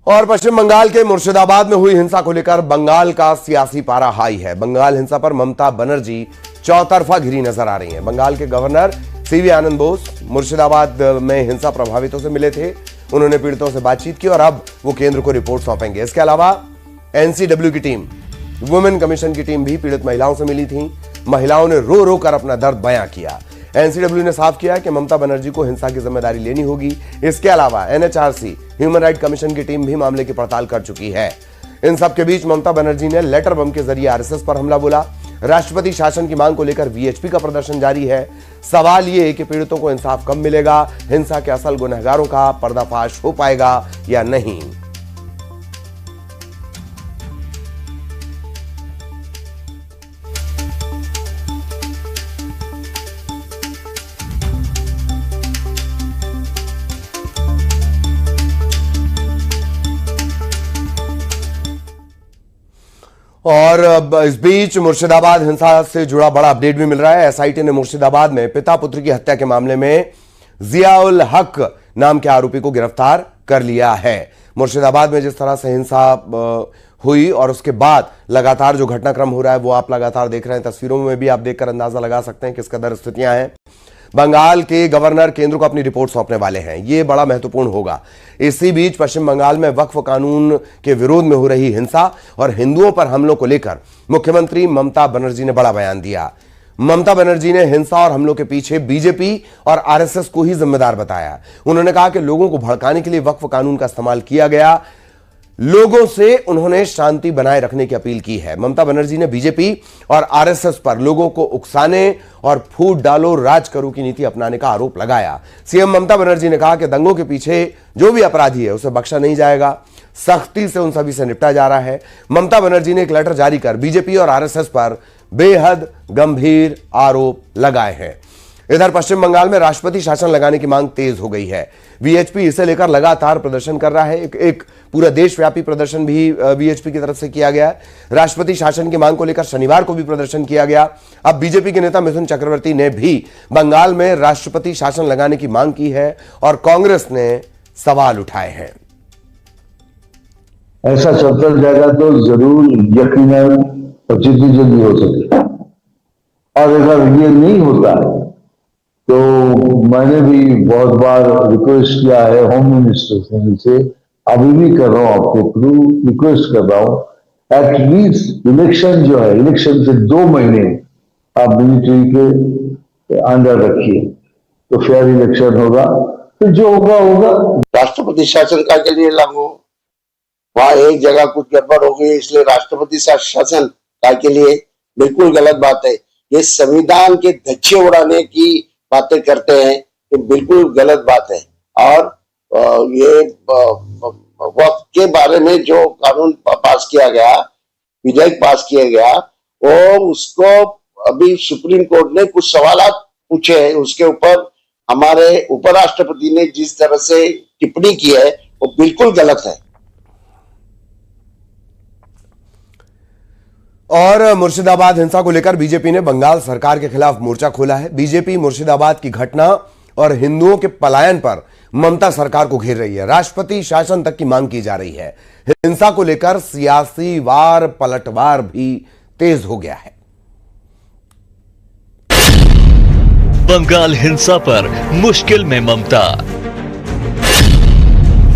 और पश्चिम बंगाल के मुर्शिदाबाद में हुई हिंसा को लेकर बंगाल का सियासी पारा हाई है। बंगाल हिंसा पर ममता बनर्जी चौतरफा घिरी नजर आ रही हैं। बंगाल के गवर्नर सीवी आनंद बोस मुर्शिदाबाद में हिंसा प्रभावितों से मिले थे। उन्होंने पीड़ितों से बातचीत की और अब वो केंद्र को रिपोर्ट सौंपेंगे। इसके अलावा एनसीडब्ल्यू की टीम, वुमेन कमीशन की टीम भी पीड़ित महिलाओं से मिली थी। महिलाओं ने रो रो कर अपना दर्द बयां किया। एनसीडब्ल्यू ने साफ किया कि ममता बनर्जी को हिंसा की जिम्मेदारी लेनी होगी। इसके अलावा एनएचआरसी, ह्यूमन राइट कमीशन की टीम भी मामले की पड़ताल कर चुकी है। इन सब के बीच ममता बनर्जी ने लेटर बम के जरिए आरएसएस पर हमला बोला। राष्ट्रपति शासन की मांग को लेकर वीएचपी का प्रदर्शन जारी है। सवाल यह कि पीड़ितों को इंसाफ कब मिलेगा, हिंसा के असल गुनहगारों का पर्दाफाश हो पाएगा या नहीं। और इस बीच मुर्शिदाबाद हिंसा से जुड़ा बड़ा अपडेट भी मिल रहा है। एसआईटी ने मुर्शिदाबाद में पिता पुत्र की हत्या के मामले में जियाउल हक नाम के आरोपी को गिरफ्तार कर लिया है। मुर्शिदाबाद में जिस तरह से हिंसा हुई और उसके बाद लगातार जो घटनाक्रम हो रहा है वो आप लगातार देख रहे हैं। तस्वीरों में भी आप देखकर अंदाजा लगा सकते हैं किस कदर स्थितियां हैं। बंगाल के गवर्नर केंद्र को अपनी रिपोर्ट सौंपने वाले हैं। यह बड़ा महत्वपूर्ण होगा। इसी बीच पश्चिम बंगाल में वक्फ कानून के विरोध में हो रही हिंसा और हिंदुओं पर हमलों को लेकर मुख्यमंत्री ममता बनर्जी ने बड़ा बयान दिया। ममता बनर्जी ने हिंसा और हमलों के पीछे बीजेपी और आरएसएस को ही जिम्मेदार बताया। उन्होंने कहा कि लोगों को भड़काने के लिए वक्फ कानून का इस्तेमाल किया गया। लोगों से उन्होंने शांति बनाए रखने की अपील की है। ममता बनर्जी ने बीजेपी और आरएसएस पर लोगों को उकसाने और फूट डालो राज करो की नीति अपनाने का आरोप लगाया। सीएम ममता बनर्जी ने कहा कि दंगों के पीछे जो भी अपराधी है उसे बख्शा नहीं जाएगा। सख्ती से उन सभी से निपटा जा रहा है। ममता बनर्जी ने एक लेटर जारी कर बीजेपी और आरएसएस पर बेहद गंभीर आरोप लगाए हैं। इधर पश्चिम बंगाल में राष्ट्रपति शासन लगाने की मांग तेज हो गई है। वीएचपी इसे लेकर लगातार प्रदर्शन कर रहा है। एक पूरा देशव्यापी प्रदर्शन भी वीएचपी की तरफ से किया गया है। राष्ट्रपति शासन की मांग को लेकर शनिवार को भी प्रदर्शन किया गया। अब बीजेपी के नेता मिथुन चक्रवर्ती ने भी बंगाल में राष्ट्रपति शासन लगाने की मांग की है और कांग्रेस ने सवाल उठाए हैं। ऐसा चलता जाएगा तो जरूर यकीनन जितनी जल्दी हो सके, और अगर ये नहीं होता तो मैंने भी बहुत बार रिक्वेस्ट किया है होम मिनिस्टर से, अभी भी कर रहा हूं, आपके थ्रू रिक्वेस्ट कर रहा हूं, एटलीस्ट इलेक्शन जो है, इलेक्शन से 2 महीने आप मिलिट्री के अंडर रखिए तो फेयर इलेक्शन होगा। तो जो होगा होगा। राष्ट्रपति शासन का के लिए लागू, वहां एक जगह कुछ गड़बड़ हो गई इसलिए राष्ट्रपति शासन का के लिए बिल्कुल गलत बात है। ये संविधान के धज्जे उड़ाने की बातें करते हैं, ये बिल्कुल गलत बात है। और ये वक्त के बारे में जो कानून पास किया गया, विधेयक पास किया गया, वो उसको अभी सुप्रीम कोर्ट ने कुछ सवाल पूछे हैं, उसके ऊपर हमारे उपराष्ट्रपति ने जिस तरह से टिप्पणी की है वो बिल्कुल गलत है। और मुर्शिदाबाद हिंसा को लेकर बीजेपी ने बंगाल सरकार के खिलाफ मोर्चा खोला है। बीजेपी मुर्शिदाबाद की घटना और हिंदुओं के पलायन पर ममता सरकार को घेर रही है। राष्ट्रपति शासन तक की मांग की जा रही है। हिंसा को लेकर सियासी वार पलटवार भी तेज हो गया है। बंगाल हिंसा पर मुश्किल में ममता,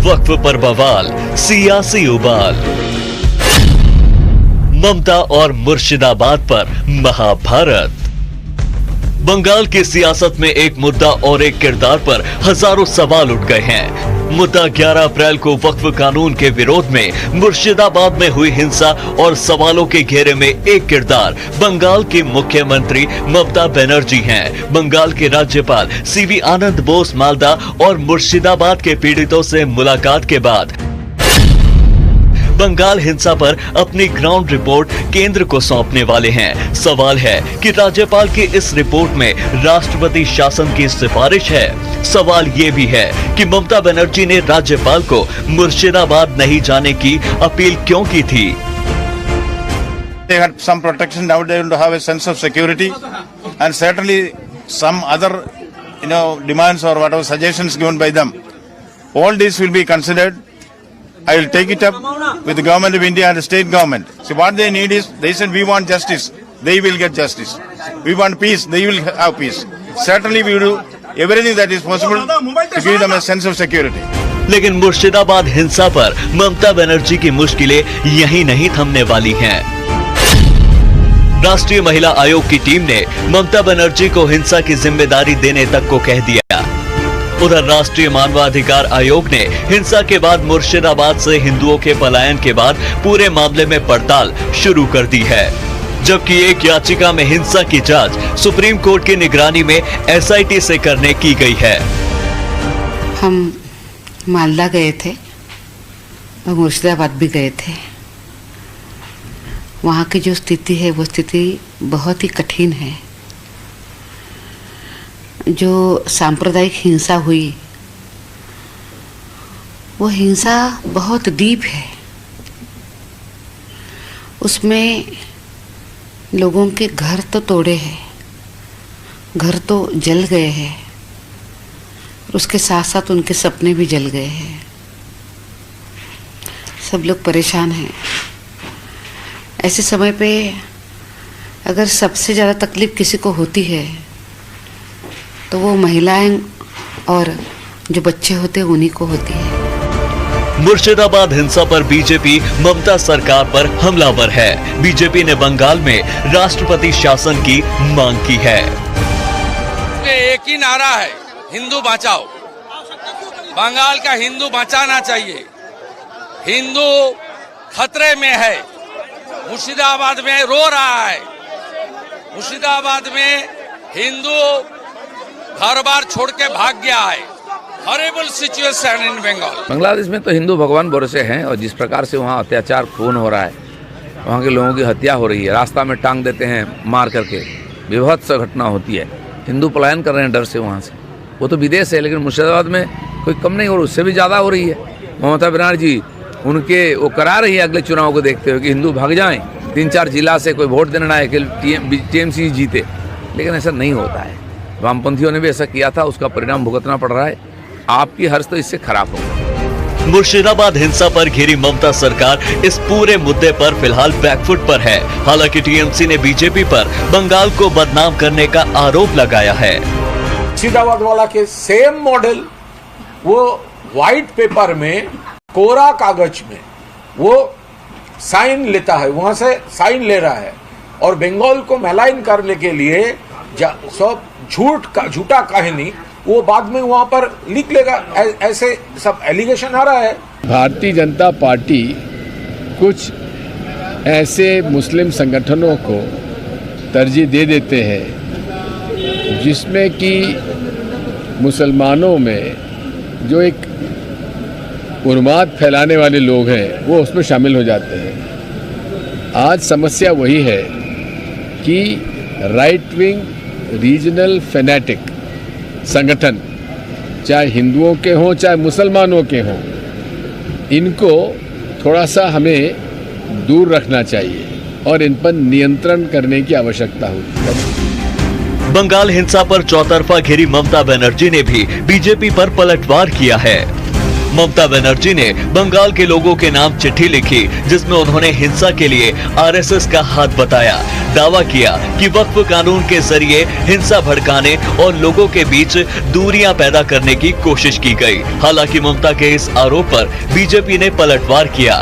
वक्फ पर बवाल, सियासी उबाल, ममता और मुर्शिदाबाद पर महाभारत। बंगाल की सियासत में एक मुद्दा और एक किरदार पर हजारों सवाल उठ गए हैं। मुद्दा 11 अप्रैल को वक्फ कानून के विरोध में मुर्शिदाबाद में हुई हिंसा और सवालों के घेरे में एक किरदार बंगाल के मुख्यमंत्री ममता बनर्जी हैं। बंगाल के राज्यपाल सीवी आनंद बोस मालदा और मुर्शिदाबाद के पीड़ितों से मुलाकात के बाद बंगाल हिंसा पर अपनी ग्राउंड रिपोर्ट केंद्र को सौंपने वाले हैं। सवाल है कि राज्यपाल की इस रिपोर्ट में राष्ट्रपति शासन की सिफारिश है। सवाल ये भी है कि ममता बनर्जी ने राज्यपाल को मुर्शिदाबाद नहीं जाने की अपील क्यों की थी। They had some protection, now they want to have a sense of security, and certainly some other, demands or whatever suggestions given by them. All these will be considered. I will take it up with the government of India and the state government. See, what they need is, they said we want justice. They will get justice. We want peace. They will have peace. Certainly we will do everything that is possible to give them a sense of security. लेकिन मुर्शिदाबाद हिंसा पर ममता बनर्जी की मुश्किलें यहीं नहीं थमने वाली हैं। राष्ट्रीय महिला आयोग की टीम ने ममता बनर्जी को हिंसा की जिम्मेदारी देने तक को कह दिया। उधर राष्ट्रीय मानवाधिकार आयोग ने हिंसा के बाद मुर्शिदाबाद से हिंदुओं के पलायन के बाद पूरे मामले में पड़ताल शुरू कर दी है, जबकि एक याचिका में हिंसा की जांच सुप्रीम कोर्ट की निगरानी में SIT से करने की गई है। हम मालदा गए थे और मुर्शिदाबाद भी गए थे। वहाँ की जो स्थिति है वो स्थिति बहुत ही कठिन है। जो सांप्रदायिक हिंसा हुई वो हिंसा बहुत डीप है। उसमें लोगों के घर तो तोड़े हैं, घर तो जल गए हैं, उसके साथ साथ उनके सपने भी जल गए हैं। सब लोग परेशान हैं। ऐसे समय पे अगर सबसे ज़्यादा तकलीफ किसी को होती है तो वो महिलाएं और जो बच्चे होते हैं उन्हीं को होती है। मुर्शिदाबाद हिंसा पर बीजेपी ममता सरकार पर हमलावर है। बीजेपी ने बंगाल में राष्ट्रपति शासन की मांग की है। एक ही नारा है, हिंदू बचाओ। बंगाल का हिंदू बचाना चाहिए। हिंदू खतरे में है। मुर्शिदाबाद में रो रहा है। मुर्शिदाबाद में हिंदू घर बार छोड़ के भाग गया है। Horrible situation in Bengal. Bangladesh में तो हिंदू भगवान भरोसे हैं और जिस प्रकार से वहाँ अत्याचार खून हो रहा है, वहाँ के लोगों की हत्या हो रही है, रास्ता में टांग देते हैं मार करके, विभत्स घटना होती है। हिंदू पलायन कर रहे हैं डर से वहाँ से। वो तो विदेश है, लेकिन मुर्शिदाबाद में कोई कम नहीं हो रही, उससे भी ज़्यादा हो रही है। ममता बनर्जी उनके वो करा रही है अगले चुनाव को देखते हुए कि हिंदू भाग जाएं, 3-4 जिला से कोई वोट देना है कि TMC जीते, लेकिन ऐसा नहीं होता है। वामपंथियों ने भी ऐसा किया था, उसका परिणाम भुगतना पड़ रहा है। आपकी हर्ष तो इससे खराब होगा। मुर्शिदाबाद हिंसा पर घिरी ममता सरकार इस पूरे मुद्दे पर फिलहाल बैकफुट पर है। हालांकि TMC ने बीजेपी पर बंगाल को बदनाम करने का आरोप लगाया है। मुर्शिदाबाद वाला के सेम मॉडल वो व्हाइट पेपर में, कोरा कागज में वो साइन लेता है, वहां से साइन ले रहा है और बंगाल को मैलाइन करने के लिए सब झूठा कहानी वो बाद में वहां पर लिख लेगा। ऐसे सब एलिगेशन आ रहा है। भारतीय जनता पार्टी कुछ ऐसे मुस्लिम संगठनों को तरजीह दे देते हैं जिसमें कि मुसलमानों में जो एक उन्माद फैलाने वाले लोग हैं वो उसमें शामिल हो जाते हैं। आज समस्या वही है कि राइट विंग रीजनल फैनेटिक संगठन, चाहे हिंदुओं के हों चाहे मुसलमानों के हों, इनको थोड़ा सा हमें दूर रखना चाहिए और इन पर नियंत्रण करने की आवश्यकता होती है। बंगाल हिंसा पर चौतरफा घिरी ममता बनर्जी ने भी बीजेपी पर पलटवार किया है। ममता बनर्जी ने बंगाल के लोगों के नाम चिट्ठी लिखी, जिसमें उन्होंने हिंसा के लिए RSS का हाथ बताया। दावा किया कि वक्फ कानून के जरिए हिंसा भड़काने और लोगों के बीच दूरियां पैदा करने की कोशिश की गई। हालांकि ममता के इस आरोप पर बीजेपी ने पलटवार किया।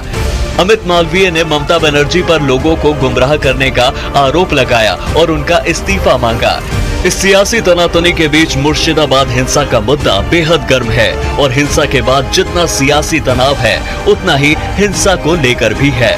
अमित मालवीय ने ममता बनर्जी पर लोगों को गुमराह करने का आरोप लगाया और उनका इस्तीफा मांगा। इस सियासी तनातनी के बीच मुर्शिदाबाद हिंसा का मुद्दा बेहद गर्म है और हिंसा के बाद जितना सियासी तनाव है उतना ही हिंसा को लेकर भी है।